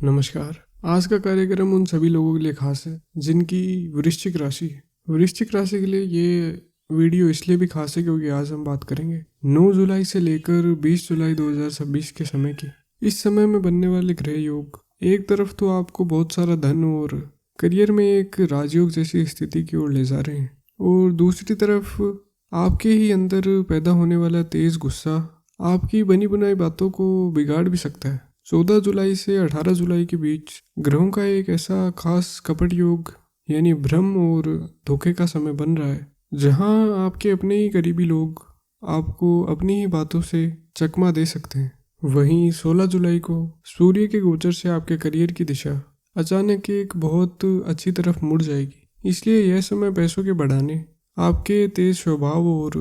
नमस्कार। आज का कार्यक्रम उन सभी लोगों के लिए खास है जिनकी वृश्चिक राशि है। वृश्चिक राशि के लिए ये वीडियो इसलिए भी खास है क्योंकि आज हम बात करेंगे 9 जुलाई से लेकर 20 जुलाई 2026 के समय की। इस समय में बनने वाले ग्रह योग एक तरफ तो आपको बहुत सारा धन और करियर में एक राजयोग जैसी स्थिति की ओर ले जा रहे हैं, और दूसरी तरफ आपके ही अंदर पैदा होने वाला तेज गुस्सा आपकी बनी बनाई बातों को बिगाड़ भी सकता है। 14 जुलाई से 18 जुलाई के बीच ग्रहों का एक ऐसा खास कपट योग यानी भ्रम और धोखे का समय बन रहा है, जहां आपके अपने ही करीबी लोग आपको अपनी ही बातों से चकमा दे सकते हैं। वहीं 16 जुलाई को सूर्य के गोचर से आपके करियर की दिशा अचानक एक बहुत अच्छी तरफ मुड़ जाएगी। इसलिए यह समय पैसों के बढ़ाने, आपके तेज स्वभाव और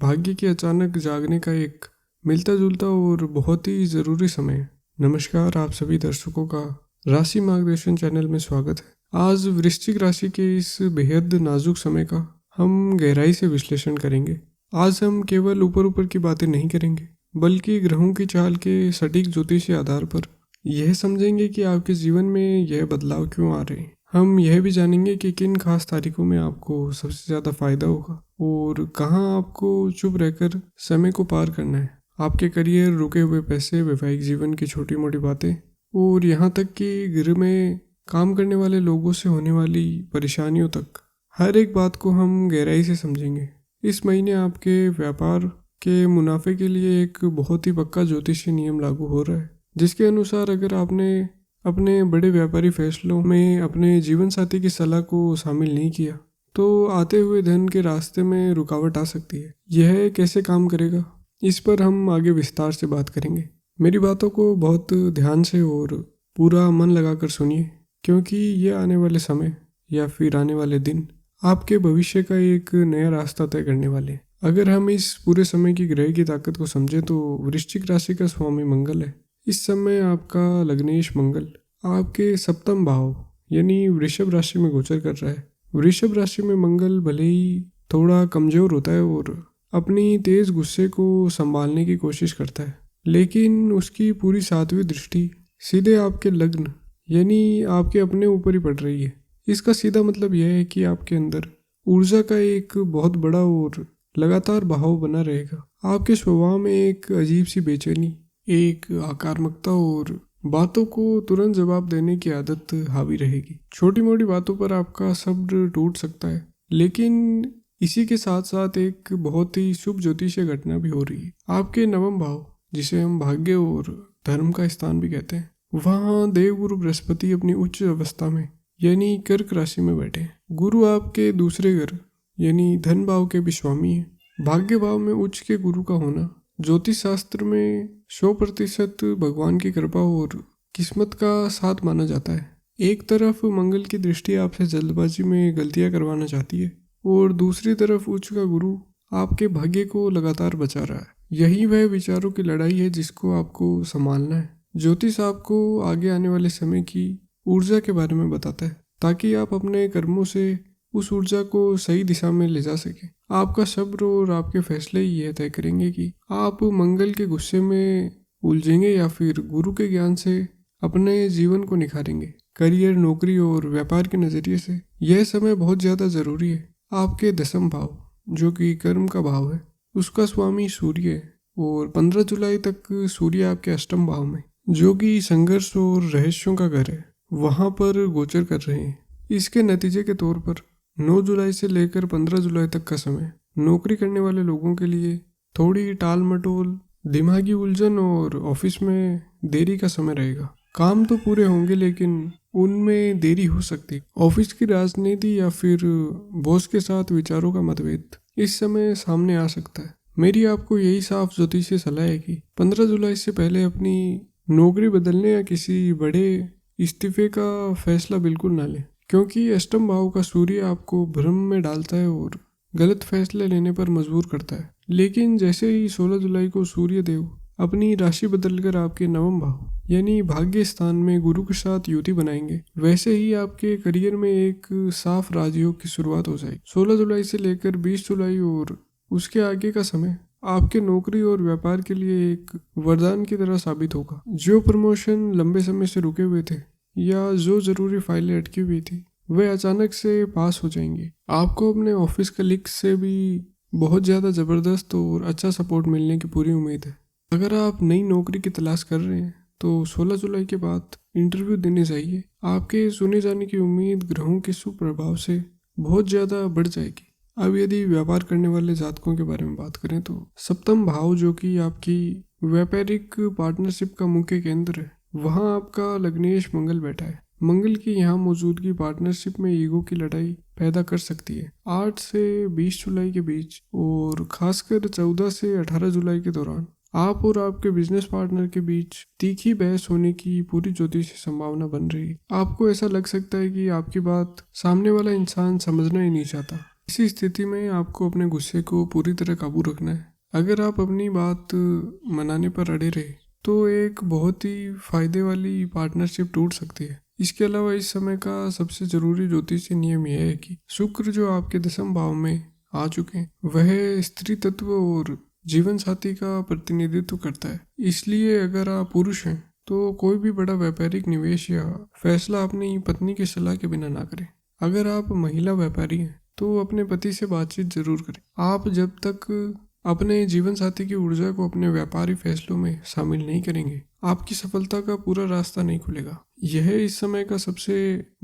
भाग्य के अचानक जागने का एक मिलता जुलता और बहुत ही ज़रूरी समय है। नमस्कार, आप सभी दर्शकों का राशि मार्गदर्शन चैनल में स्वागत है। आज वृश्चिक राशि के इस बेहद नाजुक समय का हम गहराई से विश्लेषण करेंगे। आज हम केवल ऊपर ऊपर की बातें नहीं करेंगे, बल्कि ग्रहों की चाल के सटीक ज्योतिषीय आधार पर यह समझेंगे कि आपके जीवन में यह बदलाव क्यों आ रहे हैं। हम यह भी जानेंगे कि किन खास तारीखों में आपको सबसे ज़्यादा फायदा होगा और कहाँ आपको चुप रहकर समय को पार करना है। आपके करियर, रुके हुए पैसे, वैवाहिक जीवन की छोटी मोटी बातें और यहाँ तक कि घर में काम करने वाले लोगों से होने वाली परेशानियों तक, हर एक बात को हम गहराई से समझेंगे। इस महीने आपके व्यापार के मुनाफे के लिए एक बहुत ही पक्का ज्योतिषीय नियम लागू हो रहा है, जिसके अनुसार अगर आपने अपने बड़े व्यापारी फैसलों में अपने जीवन साथी की सलाह को शामिल नहीं किया तो आते हुए धन के रास्ते में रुकावट आ सकती है। यह कैसे काम करेगा, इस पर हम आगे विस्तार से बात करेंगे। मेरी बातों को बहुत ध्यान से और पूरा मन लगाकर सुनिए, क्योंकि ये आने वाले समय या फिर आने वाले दिन आपके भविष्य का एक नया रास्ता तय करने वाले हैं। अगर हम इस पूरे समय की ग्रह की ताकत को समझें तो वृश्चिक राशि का स्वामी मंगल है। इस समय आपका लग्नेश मंगल आपके सप्तम भाव यानी वृषभ राशि में गोचर कर रहा है। वृषभ राशि में मंगल भले ही थोड़ा कमजोर होता है और अपनी तेज गुस्से को संभालने की कोशिश करता है, लेकिन उसकी पूरी 7वीं दृष्टि सीधे आपके लग्न यानी आपके अपने ऊपर ही पड़ रही है। इसका सीधा मतलब यह है कि आपके अंदर ऊर्जा का एक बहुत बड़ा और लगातार बहाव बना रहेगा। आपके स्वभाव में एक अजीब सी बेचैनी, एक आक्रामकता और बातों को तुरंत जवाब देने की आदत हावी रहेगी। छोटी मोटी बातों पर आपका सब्र टूट सकता है, लेकिन इसी के साथ साथ एक बहुत ही शुभ ज्योतिषीय घटना भी हो रही है। आपके नवम भाव, जिसे हम भाग्य और धर्म का स्थान भी कहते हैं, वहाँ देवगुरु बृहस्पति अपनी उच्च अवस्था में यानी कर्क राशि में बैठे हैं। गुरु आपके दूसरे घर यानी धन भाव के भी स्वामी है। भाग्य भाव में उच्च के गुरु का होना ज्योतिष शास्त्र में 100% भगवान की कृपा और किस्मत का साथ माना जाता है। एक तरफ मंगल की दृष्टि आपसे जल्दबाजी में गलतियां करवाना चाहती है और दूसरी तरफ उच्च का गुरु आपके भाग्य को लगातार बचा रहा है। यही वह विचारों की लड़ाई है जिसको आपको संभालना है। ज्योतिष आपको आगे आने वाले समय की ऊर्जा के बारे में बताता है, ताकि आप अपने कर्मों से उस ऊर्जा को सही दिशा में ले जा सके। आपका सब्र और आपके फैसले ही यह तय करेंगे कि आप मंगल के गुस्से में उलझेंगे या फिर गुरु के ज्ञान से अपने जीवन को निखारेंगे। करियर, नौकरी और व्यापार के नजरिए से यह समय बहुत ज्यादा जरूरी है। आपके दसम भाव, जो कि कर्म का भाव है, उसका स्वामी सूर्य है और 15 जुलाई तक सूर्य आपके अष्टम भाव में, जो कि संघर्ष और रहस्यों का घर है, वहां पर गोचर कर रहे हैं। इसके नतीजे के तौर पर 9 जुलाई से लेकर 15 जुलाई तक का समय नौकरी करने वाले लोगों के लिए थोड़ी टाल मटोल, दिमागी उलझन और ऑफिस में देरी का समय रहेगा। काम तो पूरे होंगे, लेकिन उनमें देरी हो सकती। ऑफिस की राजनीति या फिर बॉस के साथ विचारों का मतभेद इस समय सामने आ सकता है। मेरी आपको यही साफ ज्योतिषीय सलाह है कि 15 जुलाई से पहले अपनी नौकरी बदलने या किसी बड़े इस्तीफे का फैसला बिल्कुल ना लें, क्योंकि अष्टम भाव का सूर्य आपको भ्रम में डालता है और गलत फैसले लेने पर मजबूर करता है। लेकिन जैसे ही 16 जुलाई को सूर्य देव अपनी राशि बदलकर आपके नवम भाव यानी भाग्य स्थान में गुरु के साथ युति बनाएंगे, वैसे ही आपके करियर में एक साफ राजयोग की शुरुआत हो जाएगी। 16 जुलाई से लेकर 20 जुलाई और उसके आगे का समय आपके नौकरी और व्यापार के लिए एक वरदान की तरह साबित होगा। जो प्रमोशन लंबे समय से रुके हुए थे या जो जरूरी फाइलें अटकी हुई थी वे अचानक से पास हो जाएंगी। आपको अपने ऑफिस कलीग्स से भी बहुत ज़्यादा ज़बरदस्त और अच्छा सपोर्ट मिलने की पूरी उम्मीद है। अगर आप नई नौकरी की तलाश कर रहे हैं तो 16 जुलाई के बाद इंटरव्यू देने चाहिए। आपके सुने जाने की उम्मीद ग्रहों के सुप्रभाव से बहुत ज़्यादा बढ़ जाएगी। अब यदि व्यापार करने वाले जातकों के बारे में बात करें तो सप्तम भाव, जो कि आपकी व्यापारिक पार्टनरशिप का मुख्य केंद्र है, वहाँ आपका लग्नेश मंगल बैठा है। मंगल की यहाँ मौजूदगी पार्टनरशिप में ईगो की लड़ाई पैदा कर सकती है। 8 से 20 जुलाई के बीच और खासकर 14 से 18 जुलाई के दौरान आप और आपके बिजनेस पार्टनर के बीच तीखी बहस होने की पूरी ज्योतिषी संभावना बन रही है। आपको ऐसा लग सकता है कि आपकी बात सामने वाला इंसान समझना ही नहीं चाहता। इसी स्थिति में आपको अपने गुस्से को पूरी तरह काबू रखना है। अगर आप अपनी बात मनाने पर अड़े रहे तो एक बहुत ही फायदे वाली पार्टनरशिप टूट सकती है। इसके अलावा इस समय का सबसे जरूरी ज्योतिषीय नियम यह है कि शुक्र जो आपके 10वें भाव में आ चुके हैं वह स्त्री तत्व और जीवन साथी का प्रतिनिधित्व करता है। इसलिए अगर आप पुरुष हैं तो कोई भी बड़ा व्यापारिक निवेश या फैसला अपनी पत्नी की सलाह के बिना ना करें। अगर आप महिला व्यापारी हैं तो अपने पति से बातचीत जरूर करें। आप जब तक अपने जीवन साथी की ऊर्जा को अपने व्यापारी फैसलों में शामिल नहीं करेंगे आपकी सफलता का पूरा रास्ता नहीं खुलेगा। यह इस समय का सबसे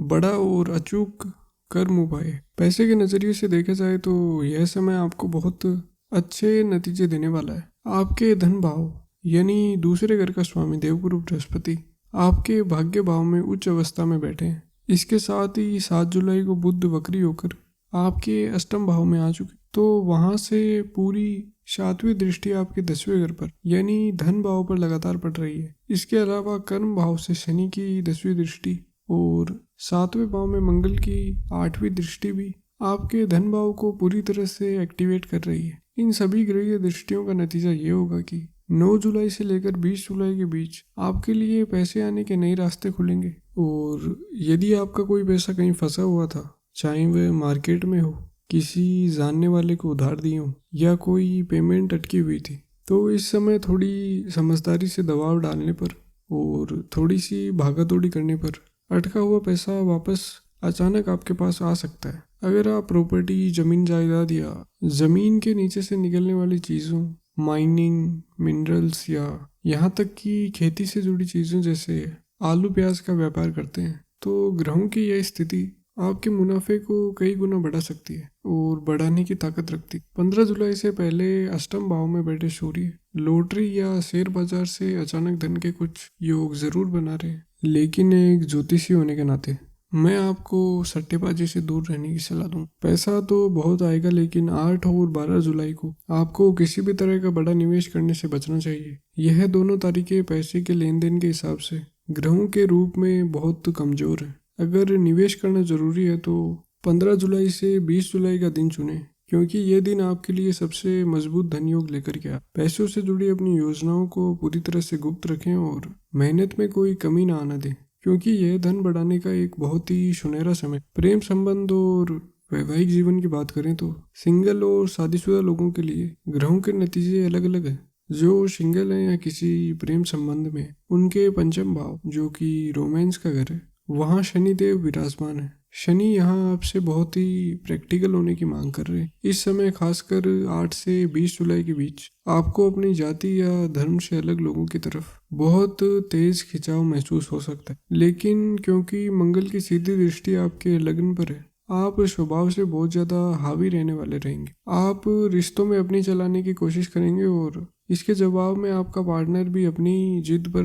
बड़ा और अचूक कर्म उपाय है। पैसे के नजरिए से देखा जाए तो यह समय आपको बहुत अच्छे नतीजे देने वाला है। आपके धन भाव यानी दूसरे घर का स्वामी देवगुरु बृहस्पति आपके भाग्य भाव में उच्च अवस्था में बैठे हैं। इसके साथ ही 7 जुलाई को बुध वक्री होकर आपके अष्टम भाव में आ चुके, तो वहां से पूरी 7वीं दृष्टि आपके 10वें घर पर यानी धन भाव पर लगातार पड़ रही है। इसके अलावा कर्म भाव से शनि की 10वीं दृष्टि और 7वें भाव में मंगल की 8वीं दृष्टि भी आपके धन भाव को पूरी तरह से एक्टिवेट कर रही है। इन सभी ग्रहीय दृष्टियों का नतीजा ये होगा कि 9 जुलाई से लेकर 20 जुलाई के बीच आपके लिए पैसे आने के नए रास्ते खुलेंगे। और यदि आपका कोई पैसा कहीं फंसा हुआ था, चाहे वह मार्केट में हो, किसी जानने वाले को उधार दिए हो या कोई पेमेंट अटकी हुई थी, तो इस समय थोड़ी समझदारी से दबाव डालने पर और थोड़ी सी भागादौड़ी करने पर अटका हुआ पैसा वापस अचानक आपके पास आ सकता है। अगर आप प्रॉपर्टी, जमीन जायदाद या जमीन के नीचे से निकलने वाली चीज़ों, माइनिंग, मिनरल्स या यहाँ तक कि खेती से जुड़ी चीज़ों जैसे आलू प्याज का व्यापार करते हैं तो ग्रहों की यह स्थिति आपके मुनाफे को कई गुना बढ़ा सकती है और बढ़ाने की ताकत रखती। 15 जुलाई से पहले अष्टम भाव में बैठे सूर्य लॉटरी या शेयर बाजार से अचानक धन के कुछ योग जरूर बना रहे हैं, लेकिन एक ज्योतिषी होने के नाते मैं आपको सट्टेबाजी से दूर रहने की सलाह दूं। पैसा तो बहुत आएगा, लेकिन 8 और 12 जुलाई को आपको किसी भी तरह का बड़ा निवेश करने से बचना चाहिए। यह दोनों तारीखें पैसे के लेन देन के हिसाब से ग्रहों के रूप में बहुत कमजोर है। अगर निवेश करना जरूरी है तो 15 जुलाई से 20 जुलाई का दिन चुनें, क्योंकि यह दिन आपके लिए सबसे मजबूत धन योग लेकर के आए। पैसों से जुड़ी अपनी योजनाओं को पूरी तरह से गुप्त रखें और मेहनत में कोई कमी ना आना दें, क्योंकि यह धन बढ़ाने का एक बहुत ही सुनहरा समय। प्रेम संबंध और वैवाहिक जीवन की बात करें तो सिंगल और शादीशुदा लोगों के लिए ग्रहों के नतीजे अलग अलग हैं। जो सिंगल हैं या किसी प्रेम संबंध में, उनके पंचम भाव जो कि रोमांस का घर है, वहाँ शनिदेव विराजमान है। शनि यहाँ आपसे बहुत ही प्रैक्टिकल होने की मांग कर रहे हैं। इस समय खासकर 8 से 20 जुलाई के बीच आपको अपनी जाति या धर्म से अलग लोगों की तरफ बहुत तेज खिंचाव महसूस हो सकता है, लेकिन क्योंकि मंगल की सीधी दृष्टि आपके लग्न पर है, आप स्वभाव से बहुत ज्यादा हावी रहने वाले रहेंगे। आप रिश्तों में अपनी चलाने की कोशिश करेंगे और इसके जवाब में आपका पार्टनर भी अपनी जिद पर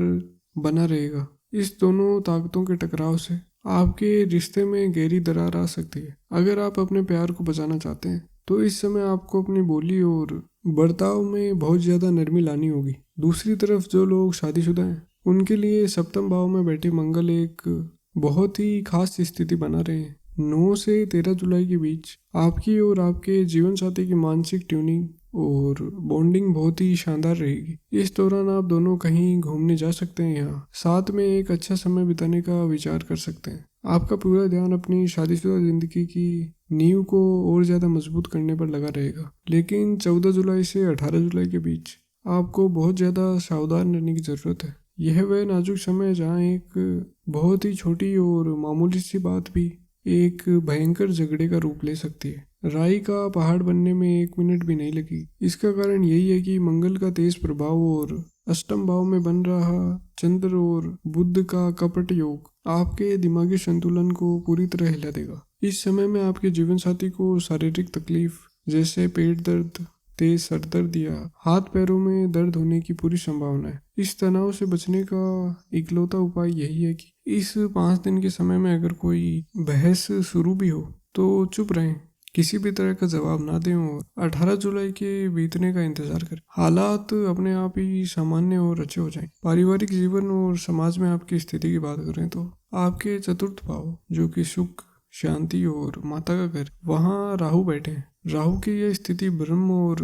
बना रहेगा। इस दोनों ताकतों के टकराव से आपके रिश्ते में गहरी दरार आ सकती है। अगर आप अपने प्यार को बचाना चाहते हैं तो इस समय आपको अपनी बोली और बर्ताव में बहुत ज़्यादा नरमी लानी होगी। दूसरी तरफ जो लोग शादीशुदा हैं उनके लिए सप्तम भाव में बैठे मंगल एक बहुत ही खास स्थिति बना रहे हैं। 9 से 13 जुलाई के बीच आपकी और आपके जीवन साथी की मानसिक ट्यूनिंग और बॉन्डिंग बहुत ही शानदार रहेगी। इस दौरान आप दोनों कहीं घूमने जा सकते हैं या साथ में एक अच्छा समय बिताने का विचार कर सकते हैं। आपका पूरा ध्यान अपनी शादीशुदा जिंदगी की नींव को और ज़्यादा मजबूत करने पर लगा रहेगा। लेकिन 14 जुलाई से 18 जुलाई के बीच आपको बहुत ज़्यादा सावधान रहने की ज़रूरत है। यह वह नाजुक समय है जहाँ एक बहुत ही छोटी और मामूली सी बात भी एक भयंकर झगड़े का रूप ले सकती है। राई का पहाड़ बनने में 1 मिनट भी नहीं लगी। इसका कारण यही है कि मंगल का तेज प्रभाव और अष्टम भाव में बन रहा चंद्र और बुध का कपट योग आपके दिमागी संतुलन को पूरी तरह हिला देगा। इस समय में आपके जीवन साथी को शारीरिक तकलीफ जैसे पेट दर्द, तेज सर दर्द या हाथ पैरों में दर्द होने की पूरी संभावना है। इस तनाव से बचने का इकलौता उपाय यही है कि इस 5 दिन के समय में अगर कोई बहस शुरू भी हो तो चुप रहें, किसी भी तरह का जवाब ना दें और 18 जुलाई के बीतने का इंतजार करें। हालात अपने आप ही सामान्य और अच्छे हो जाएं। पारिवारिक जीवन और समाज में आपकी स्थिति की बात करें तो आपके चतुर्थ भाव जो कि सुख, शांति और माता का घर, वहाँ राहु बैठे हैं। राहु की यह स्थिति ब्रह्म और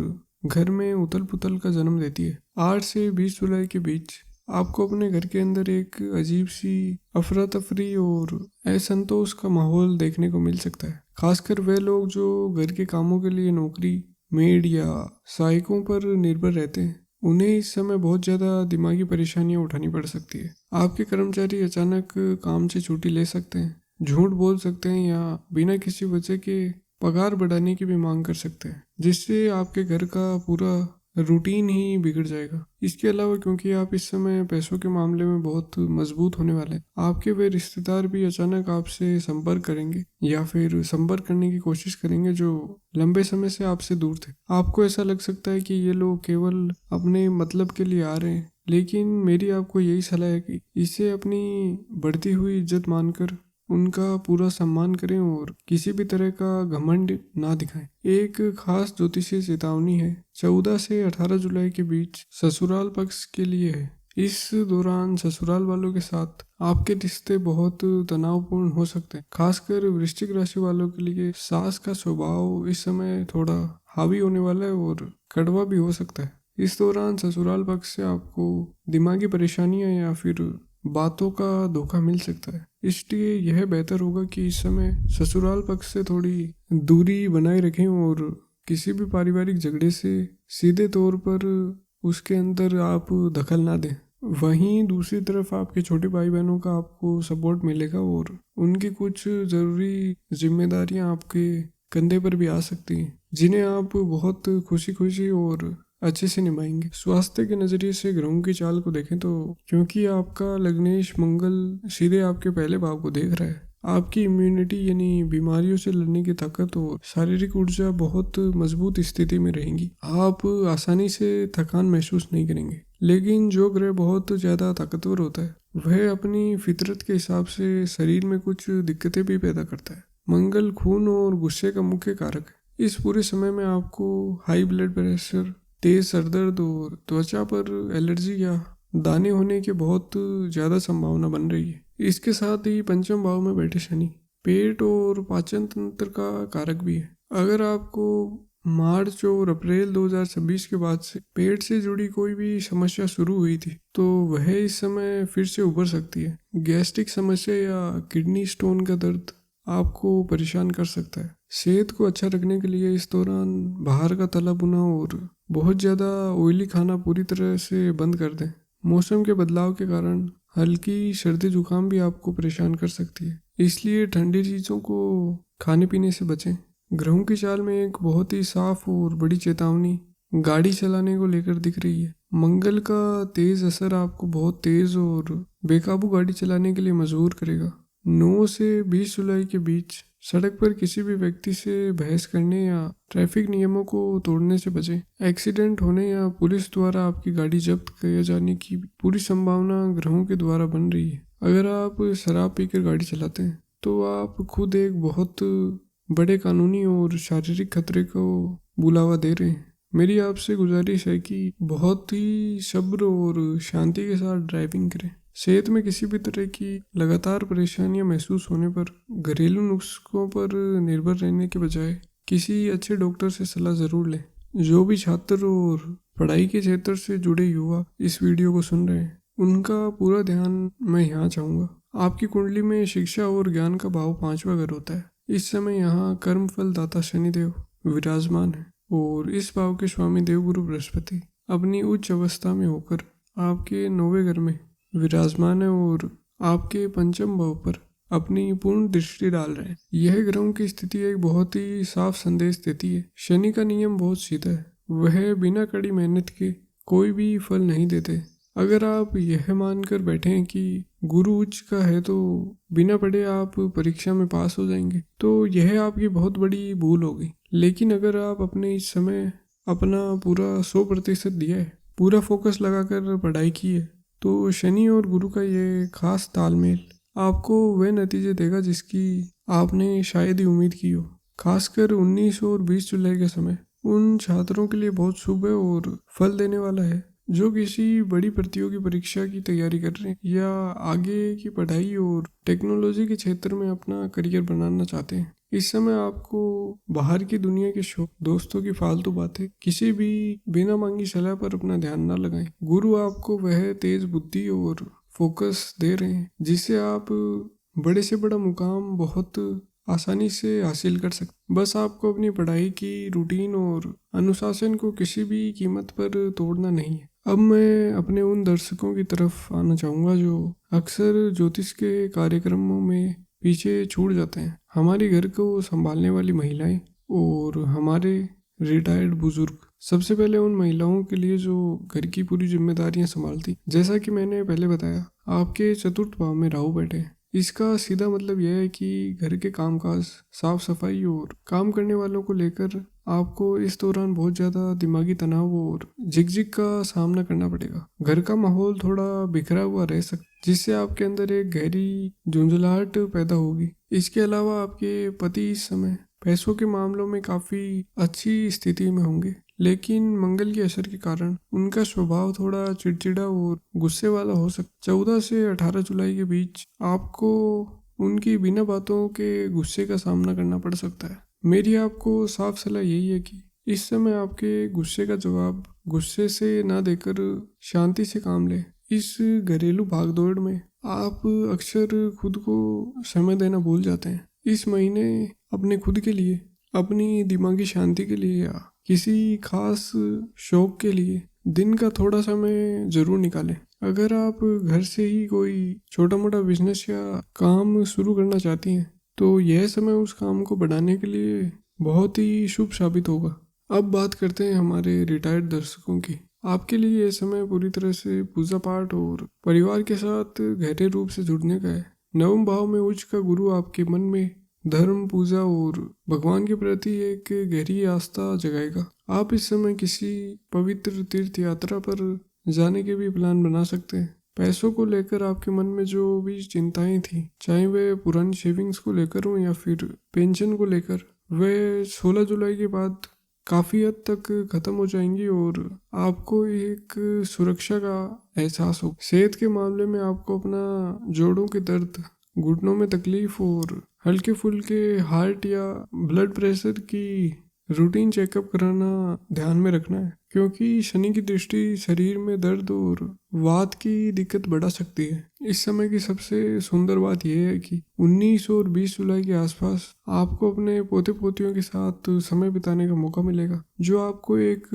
घर में उथल पुथल का जन्म देती है। 8 से 20 जुलाई के बीच आपको अपने घर के अंदर एक अजीब सी अफरा तफरी और असंतोष का माहौल देखने को मिल सकता है। खासकर वे लोग जो घर के कामों के लिए नौकरी, मेड या सहायकों पर निर्भर रहते हैं, उन्हें इस समय बहुत ज़्यादा दिमागी परेशानियां उठानी पड़ सकती है। आपके कर्मचारी अचानक काम से छुट्टी ले सकते हैं, झूठ बोल सकते हैं या बिना किसी वजह के पगार बढ़ाने की भी मांग कर सकते हैं, जिससे आपके घर का पूरा रूटीन ही बिगड़ जाएगा। इसके अलावा क्योंकि आप इस समय पैसों के मामले में बहुत मजबूत होने वाले हैं, आपके वे रिश्तेदार भी अचानक आपसे संपर्क करेंगे या फिर संपर्क करने की कोशिश करेंगे जो लंबे समय से आपसे दूर थे। आपको ऐसा लग सकता है कि ये लोग केवल अपने मतलब के लिए आ रहे हैं, लेकिन मेरी आपको यही सलाह है कि इसे अपनी बढ़ती हुई इज्जत मानकर उनका पूरा सम्मान करें और किसी भी तरह का घमंड ना दिखाएं। एक खास ज्योतिषीय चेतावनी है 14 से 18 जुलाई के बीच ससुराल पक्ष के लिए है। इस दौरान ससुराल वालों के साथ आपके रिश्ते बहुत तनावपूर्ण हो सकते हैं। खासकर वृश्चिक राशि वालों के लिए सास का स्वभाव इस समय थोड़ा हावी होने वाला है और कड़वा भी हो सकता है। इस दौरान ससुराल पक्ष से आपको दिमागी परेशानियां या फिर बातों का धोखा मिल सकता है। इसलिए यह बेहतर होगा कि इस समय ससुराल पक्ष से थोड़ी दूरी बनाए रखें और किसी भी पारिवारिक झगड़े से सीधे तौर पर उसके अंदर आप दखल ना दें। वहीं दूसरी तरफ आपके छोटे भाई बहनों का आपको सपोर्ट मिलेगा और उनकी कुछ ज़रूरी जिम्मेदारियां आपके कंधे पर भी आ सकती हैं, जिन्हें आप बहुत खुशी खुशी और अच्छे से निभाएंगे। स्वास्थ्य के नज़रिए से ग्रहों की चाल को देखें तो क्योंकि आपका लग्नेश मंगल सीधे आपके पहले भाव को देख रहा है, आपकी इम्यूनिटी यानी बीमारियों से लड़ने की ताकत और शारीरिक ऊर्जा बहुत मजबूत स्थिति में रहेंगी। आप आसानी से थकान महसूस नहीं करेंगे। लेकिन जो ग्रह बहुत ज़्यादा ताकतवर होता है वह अपनी फितरत के हिसाब से शरीर में कुछ दिक्कतें भी पैदा करता है। मंगल खून और गुस्से का मुख्य कारक है। इस पूरे समय में आपको हाई ब्लड प्रेशर, तेज सरदर्द और त्वचा पर एलर्जी या दाने होने की बहुत ज़्यादा संभावना बन रही है। इसके साथ ही पंचम भाव में बैठे शनि पेट और पाचन तंत्र का कारक भी है। अगर आपको मार्च और अप्रैल 2026 के बाद से पेट से जुड़ी कोई भी समस्या शुरू हुई थी तो वह इस समय फिर से उभर सकती है। गैस्ट्रिक समस्या या किडनी स्टोन का दर्द आपको परेशान कर सकता है। सेहत को अच्छा रखने के लिए इस दौरान बाहर का तला भुना और बहुत ज़्यादा ऑयली खाना पूरी तरह से बंद कर दें। मौसम के बदलाव के कारण हल्की सर्दी जुकाम भी आपको परेशान कर सकती है, इसलिए ठंडी चीज़ों को खाने पीने से बचें। ग्रहों की चाल में एक बहुत ही साफ और बड़ी चेतावनी गाड़ी चलाने को लेकर दिख रही है। मंगल का तेज असर आपको बहुत तेज और बेकाबू गाड़ी चलाने के लिए मजबूर करेगा। 9 से 20 जुलाई के बीच सड़क पर किसी भी व्यक्ति से बहस करने या ट्रैफिक नियमों को तोड़ने से बचें। एक्सीडेंट होने या पुलिस द्वारा आपकी गाड़ी जब्त किए जाने की पूरी संभावना ग्रहों के द्वारा बन रही है। अगर आप शराब पीकर गाड़ी चलाते हैं तो आप खुद एक बहुत बड़े कानूनी और शारीरिक खतरे को बुलावा दे रहे हैं। मेरी आपसे गुजारिश है कि बहुत ही सब्र और शांति के साथ ड्राइविंग करें। सेहत में किसी भी तरह की लगातार परेशानियां महसूस होने पर घरेलू नुस्खों पर निर्भर रहने के बजाय किसी अच्छे डॉक्टर से सलाह ज़रूर लें। जो भी छात्र और पढ़ाई के क्षेत्र से जुड़े युवा इस वीडियो को सुन रहे हैं उनका पूरा ध्यान मैं यहाँ चाहूँगा। आपकी कुंडली में शिक्षा और ज्ञान का भाव 5वां घर होता है। इस समय यहाँ कर्मफल दाता शनिदेव विराजमान है और इस भाव के स्वामी देवगुरु बृहस्पति अपनी उच्च अवस्था में होकर आपके 9वें घर में विराजमान है और आपके पंचम भाव पर अपनी पूर्ण दृष्टि डाल रहे हैं। यह ग्रहों की स्थिति एक बहुत ही साफ संदेश देती है। शनि का नियम बहुत सीधा है, वह बिना कड़ी मेहनत के कोई भी फल नहीं देते। अगर आप यह मानकर बैठे हैं कि गुरु उच्च का है तो बिना पढ़े आप परीक्षा में पास हो जाएंगे, तो यह आपकी बहुत बड़ी भूल होगी। लेकिन अगर आप अपने इस समय अपना पूरा 100% दिया है, पूरा फोकस लगाकर पढ़ाई की है, तो शनि और गुरु का ये खास तालमेल आपको वह नतीजे देगा जिसकी आपने शायद ही उम्मीद की हो। खासकर 19 और 20 जुलाई का समय उन छात्रों के लिए बहुत शुभ है और फल देने वाला है जो किसी बड़ी प्रतियोगी परीक्षा की तैयारी कर रहे हैं या आगे की पढ़ाई और टेक्नोलॉजी के क्षेत्र में अपना करियर बनाना चाहते हैं। इस समय आपको बाहर की दुनिया के शौक, दोस्तों की फालतू बातें, किसी भी बिना मांगी सलाह पर अपना ध्यान न लगाएं। गुरु आपको वह तेज बुद्धि और फोकस दे रहे हैं जिससे आप बड़े से बड़ा मुकाम बहुत आसानी से हासिल कर सकते। बस आपको अपनी पढ़ाई की रूटीन और अनुशासन को किसी भी कीमत पर तोड़ना नहीं है। अब मैं अपने उन दर्शकों की तरफ आना चाहूँगा जो अक्सर ज्योतिष के कार्यक्रमों में पीछे छूट जाते हैं। हमारे घर को संभालने वाली महिलाएं और हमारे रिटायर्ड बुजुर्ग, सबसे पहले उन महिलाओं के लिए जो घर की पूरी जिम्मेदारियां संभालती। जैसा कि मैंने पहले बताया, आपके चतुर्थ भाव में राहु बैठे हैं। इसका सीधा मतलब यह है कि घर के कामकाज, साफ सफाई और काम करने वालों को लेकर आपको इस दौरान बहुत ज़्यादा दिमागी तनाव और झिकझिक का सामना करना पड़ेगा। घर का माहौल थोड़ा बिखरा हुआ रह सकता, जिससे आपके अंदर एक गहरी झुंझलाहट पैदा होगी। इसके अलावा आपके पति इस समय पैसों के मामलों में काफ़ी अच्छी स्थिति में होंगे, लेकिन मंगल के असर के कारण उनका स्वभाव थोड़ा चिड़चिड़ा और गुस्से वाला हो सकता। 14 से 18 जुलाई के बीच आपको उनकी बिना बातों के गुस्से का सामना करना पड़ सकता है। मेरी आपको साफ सलाह यही है कि इस समय आपके गुस्से का जवाब गुस्से से ना देकर शांति से काम ले। इस घरेलू भागदौड़ में आप अक्सर खुद को समय देना भूल जाते हैं। इस महीने अपने खुद के लिए, अपनी दिमागी शांति के लिए या किसी खास शौक के लिए दिन का थोड़ा समय जरूर निकालें। अगर आप घर से ही कोई छोटा मोटा बिजनेस या काम शुरू करना चाहती हैं तो यह समय उस काम को बढ़ाने के लिए बहुत ही शुभ साबित होगा। अब बात करते हैं हमारे रिटायर्ड दर्शकों की। आपके लिए यह समय पूरी तरह से पूजा पाठ और परिवार के साथ गहरे रूप से जुड़ने का है। नवम भाव में उच्च का गुरु आपके मन में धर्म, पूजा और भगवान के प्रति एक गहरी आस्था जगाएगा। आप इस समय किसी पवित्र तीर्थ यात्रा पर जाने के भी प्लान बना सकते हैं। पैसों को लेकर आपके मन में जो भी चिंताएं थी, चाहे वे पुरानी सेविंग्स को लेकर हो या फिर पेंशन को लेकर, वे 16 जुलाई के बाद काफ़ी हद तक खत्म हो जाएंगी और आपको एक सुरक्षा का एहसास हो। सेहत के मामले में आपको अपना जोड़ों के दर्द, घुटनों में तकलीफ और हल्के फुल्के हार्ट या ब्लड प्रेशर की रूटीन चेकअप कराना ध्यान में रखना है, क्योंकि शनि की दृष्टि शरीर में दर्द और वात की दिक्कत बढ़ा सकती है। इस समय की सबसे सुंदर बात यह है कि 19 और 20 जुलाई के आसपास आपको अपने पोते पोतियों के साथ समय बिताने का मौका मिलेगा, जो आपको एक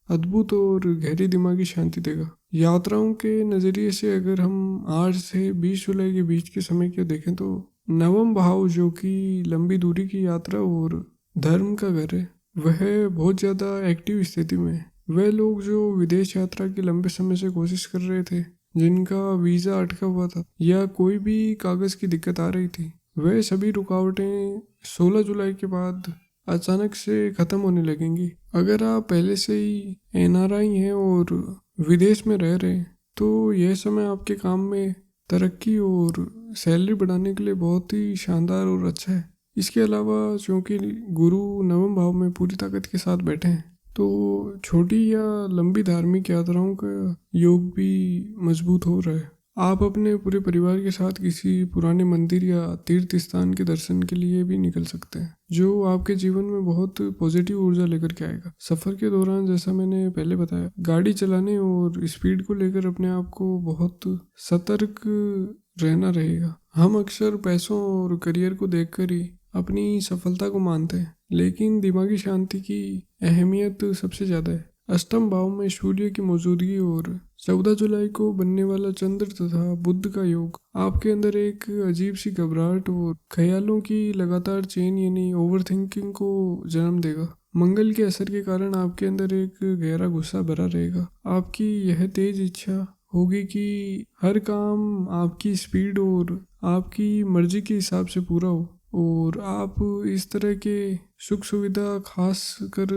अद्भुत और गहरी दिमागी शांति देगा। यात्राओं के नज़रिए से अगर हम 8 से 20 जुलाई के बीच के समय को देखें तो नवम भाव, जो कि लंबी दूरी की यात्रा और धर्म का घर है, वह बहुत ज़्यादा एक्टिव स्थिति में है। वह लोग जो विदेश यात्रा की लंबे समय से कोशिश कर रहे थे, जिनका वीज़ा अटका हुआ था या कोई भी कागज़ की दिक्कत आ रही थी, वह सभी रुकावटें 16 जुलाई के बाद अचानक से ख़त्म होने लगेंगी। अगर आप पहले से ही NRI हैं और विदेश में रह रहे हैं तो यह समय आपके काम में तरक्की और सैलरी बढ़ाने के लिए बहुत ही शानदार और अच्छा है। इसके अलावा चूँकि गुरु नवम भाव में पूरी ताकत के साथ बैठे हैं तो छोटी या लंबी धार्मिक यात्राओं का योग भी मजबूत हो रहा है। आप अपने पूरे परिवार के साथ किसी पुराने मंदिर या तीर्थ स्थान के दर्शन के लिए भी निकल सकते हैं, जो आपके जीवन में बहुत पॉजिटिव ऊर्जा लेकर के आएगा। सफ़र के दौरान, जैसा मैंने पहले बताया, गाड़ी चलाने और स्पीड को लेकर अपने आप को बहुत सतर्क रहना रहेगा। हम अक्सर पैसों और करियर को देखकर ही अपनी सफलता को मानते हैं, लेकिन दिमागी शांति की अहमियत सबसे ज़्यादा है। अष्टम भाव में सूर्य की मौजूदगी और 14 जुलाई को बनने वाला चंद्र तथा बुध का योग आपके अंदर एक अजीब सी घबराहट और ख्यालों की लगातार चेन यानी ओवर थिंकिंग को जन्म देगा। मंगल के असर के कारण आपके अंदर एक गहरा गुस्सा भरा रहेगा। आपकी यह तेज इच्छा होगी कि हर काम आपकी स्पीड और आपकी मर्जी के हिसाब से पूरा हो, और आप इस तरह के सुख सुविधा, खास कर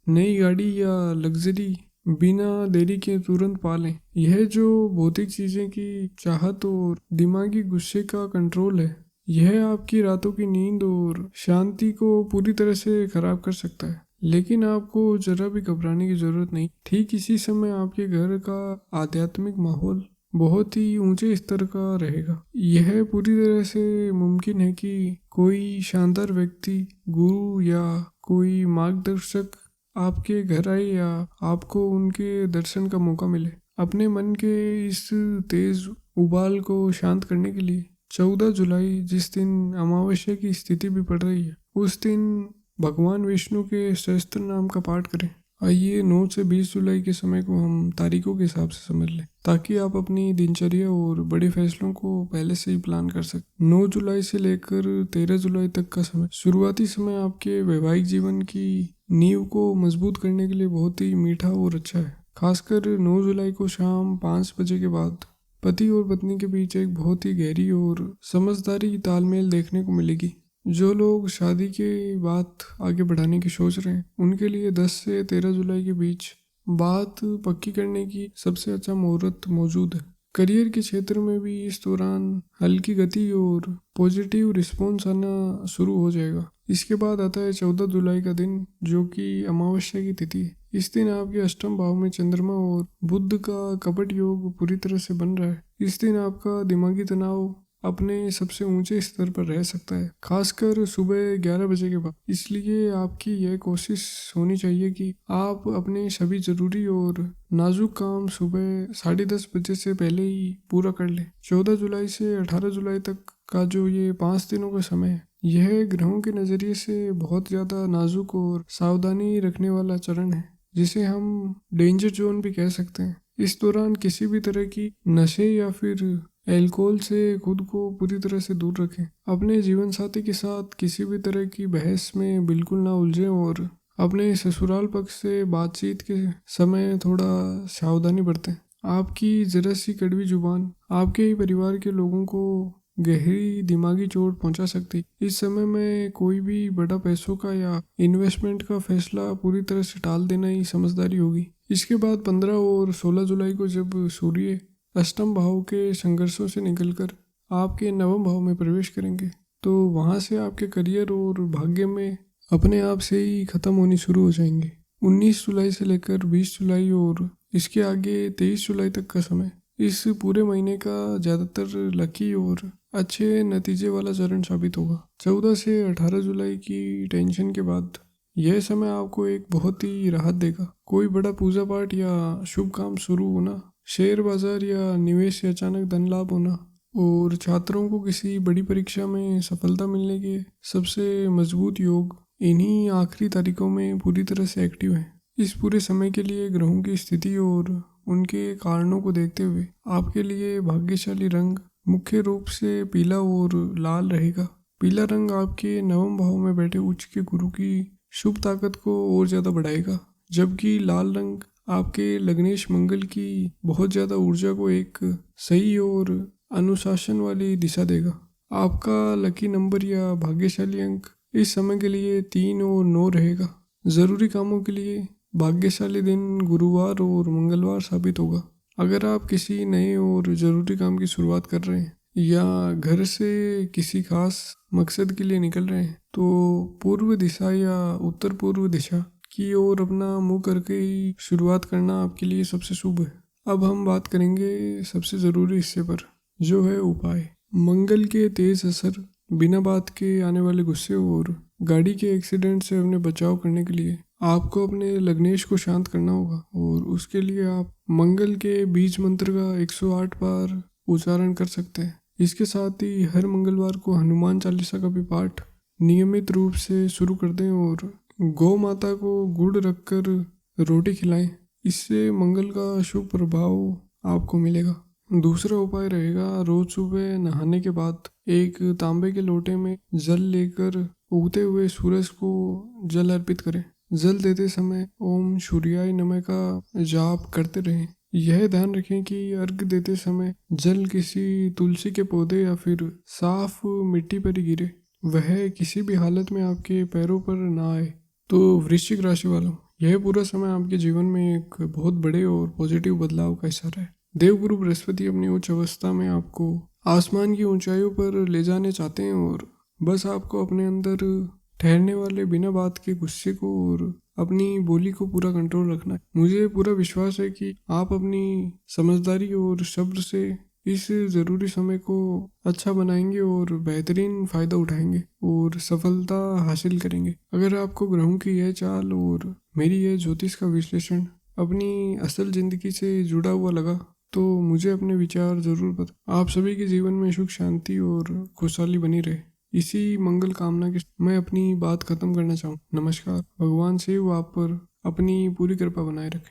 नई गाड़ी या लग्जरी, बिना देरी के तुरंत पा लें। यह जो भौतिक चीज़ें की चाहत और दिमागी गुस्से का कंट्रोल है, यह आपकी रातों की नींद और शांति को पूरी तरह से खराब कर सकता है। लेकिन आपको जरा भी घबराने की जरूरत नहीं। ठीक इसी समय आपके घर का आध्यात्मिक माहौल बहुत ही ऊंचे स्तर का रहेगा। यह पूरी तरह से मुमकिन है कि कोई शानदार व्यक्ति, गुरु या कोई मार्गदर्शक आपके घर आए या आपको उनके दर्शन का मौका मिले। अपने मन के इस तेज उबाल को शांत करने के लिए 14 जुलाई, जिस दिन अमावस्या की स्थिति भी पड़ रही है, उस दिन भगवान विष्णु के सहस्त्र नाम का पाठ करें। आइए 9 से 20 जुलाई के समय को हम तारीखों के हिसाब से समझ लें, ताकि आप अपनी दिनचर्या और बड़े फैसलों को पहले से ही प्लान कर सकें। 9 जुलाई से लेकर 13 जुलाई तक का समय, शुरुआती समय आपके वैवाहिक जीवन की नींव को मजबूत करने के लिए बहुत ही मीठा और अच्छा है। खासकर 9 जुलाई को शाम 5 बजे के बाद पति और पत्नी के बीच एक बहुत ही गहरी और समझदारी तालमेल देखने को मिलेगी। जो लोग शादी के बात आगे बढ़ाने की सोच रहे हैं, उनके लिए 10 से 13 जुलाई के बीच बात पक्की करने की सबसे अच्छा मुहूर्त मौजूद है। करियर के क्षेत्र में भी इस दौरान हल्की गति और पॉजिटिव रिस्पॉन्स आना शुरू हो जाएगा। इसके बाद आता है 14 जुलाई का दिन, जो कि अमावस्या की तिथि है। इस दिन आपके अष्टम भाव में चंद्रमा और बुध का कपट योग पूरी तरह से बन रहा है। इस दिन आपका दिमागी तनाव अपने सबसे ऊंचे स्तर पर रह सकता है, खासकर सुबह 11 बजे के बाद। इसलिए आपकी यह कोशिश होनी चाहिए कि आप अपने सभी जरूरी और नाजुक काम सुबह 10:30 बजे से पहले ही पूरा कर लें। 14 जुलाई से 18 जुलाई तक का जो ये 5 दिनों का समय है, यह ग्रहों के नज़रिए से बहुत ज़्यादा नाजुक और सावधानी रखने वाला चरण है, जिसे हम डेंजर जोन भी कह सकते हैं। इस दौरान किसी भी तरह की नशे या फिर अल्कोहल से खुद को पूरी तरह से दूर रखें। अपने जीवन साथी के साथ किसी भी तरह की बहस में बिल्कुल ना उलझें और अपने ससुराल पक्ष से बातचीत के समय थोड़ा सावधानी बरतें। आपकी जरा सी कड़वी जुबान आपके ही परिवार के लोगों को गहरी दिमागी चोट पहुंचा सकती। इस समय में कोई भी बड़ा पैसों का या इन्वेस्टमेंट का फैसला पूरी तरह से टाल देना ही समझदारी होगी। इसके बाद 15 और 16 जुलाई को जब सूर्य अष्टम भाव के संघर्षों से निकलकर आपके नवम भाव में प्रवेश करेंगे, तो वहां से आपके करियर और भाग्य में अपने आप से ही खत्म होनी शुरू हो जाएंगे। 19 जुलाई से लेकर 20 जुलाई और इसके आगे 23 जुलाई तक का समय, इस पूरे महीने का ज़्यादातर लकी और अच्छे नतीजे वाला चरण साबित होगा। 14 से 18 जुलाई की टेंशन के बाद यह समय आपको एक बहुत ही राहत देगा। कोई बड़ा पूजा पाठ या शुभ काम शुरू होना, शेयर बाजार या निवेश से अचानक धन लाभ होना, और छात्रों को किसी बड़ी परीक्षा में सफलता मिलने के सबसे मजबूत योग इन्हीं आखिरी तारीखों में पूरी तरह से एक्टिव हैं। इस पूरे समय के लिए ग्रहों की स्थिति और उनके कारणों को देखते हुए आपके लिए भाग्यशाली रंग मुख्य रूप से पीला और लाल रहेगा। पीला रंग आपके नवम भाव में बैठे उच्च के गुरु की शुभ ताकत को और ज़्यादा बढ़ाएगा, जबकि लाल रंग आपके लग्नेश मंगल की बहुत ज़्यादा ऊर्जा को एक सही और अनुशासन वाली दिशा देगा। आपका लकी नंबर या भाग्यशाली अंक इस समय के लिए 3 और 9 रहेगा। ज़रूरी कामों के लिए भाग्यशाली दिन गुरुवार और मंगलवार साबित होगा। अगर आप किसी नए और ज़रूरी काम की शुरुआत कर रहे हैं या घर से किसी खास मकसद के लिए निकल रहे हैं, तो पूर्व दिशा या उत्तर पूर्व दिशा की ओर अपना मुंह करके ही शुरुआत करना आपके लिए सबसे शुभ है। अब हम बात करेंगे सबसे ज़रूरी हिस्से पर, जो है उपाय। मंगल के तेज असर, बिना बात के आने वाले गुस्से और गाड़ी के एक्सीडेंट से अपने बचाव करने के लिए आपको अपने लग्नेश को शांत करना होगा, और उसके लिए आप मंगल के बीज मंत्र का 108 बार उच्चारण कर सकते हैं। इसके साथ ही हर मंगलवार को हनुमान चालीसा का भी पाठ नियमित रूप से शुरू कर दें और गौ माता को गुड़ रखकर रोटी खिलाएं। इससे मंगल का शुभ प्रभाव आपको मिलेगा। दूसरा उपाय रहेगा, रोज सुबह नहाने के बाद एक तांबे के लोटे में जल लेकर उगते हुए सूरज को जल अर्पित करें। जल देते समय ओम सूर्याय नमः का जाप करते रहें। यह ध्यान रखें कि अर्घ देते समय जल किसी तुलसी के पौधे या फिर साफ मिट्टी पर ही गिरे, वह किसी भी हालत में आपके पैरों पर ना आए। तो वृश्चिक राशि वालों, यह पूरा समय आपके जीवन में एक बहुत बड़े और पॉजिटिव बदलाव का इशारा है। देवगुरु बृहस्पति अपनी उच्च अवस्था में आपको आसमान की ऊंचाइयों पर ले जाने चाहते हैं और बस आपको अपने अंदर ठहरने वाले बिना बात के गुस्से को और अपनी बोली को पूरा कंट्रोल रखना है। मुझे पूरा विश्वास है कि आप अपनी समझदारी और सब्र से इस ज़रूरी समय को अच्छा बनाएंगे और बेहतरीन फ़ायदा उठाएंगे और सफलता हासिल करेंगे। अगर आपको ग्रहों की यह चाल और मेरी यह ज्योतिष का विश्लेषण अपनी असल ज़िंदगी से जुड़ा हुआ लगा तो मुझे अपने विचार ज़रूर बताएं। आप सभी के जीवन में सुख शांति और खुशहाली बनी रहे, इसी मंगल कामना के मैं अपनी बात खत्म करना चाहूँ। नमस्कार। भगवान शिव आप पर अपनी पूरी कृपा बनाए रखें।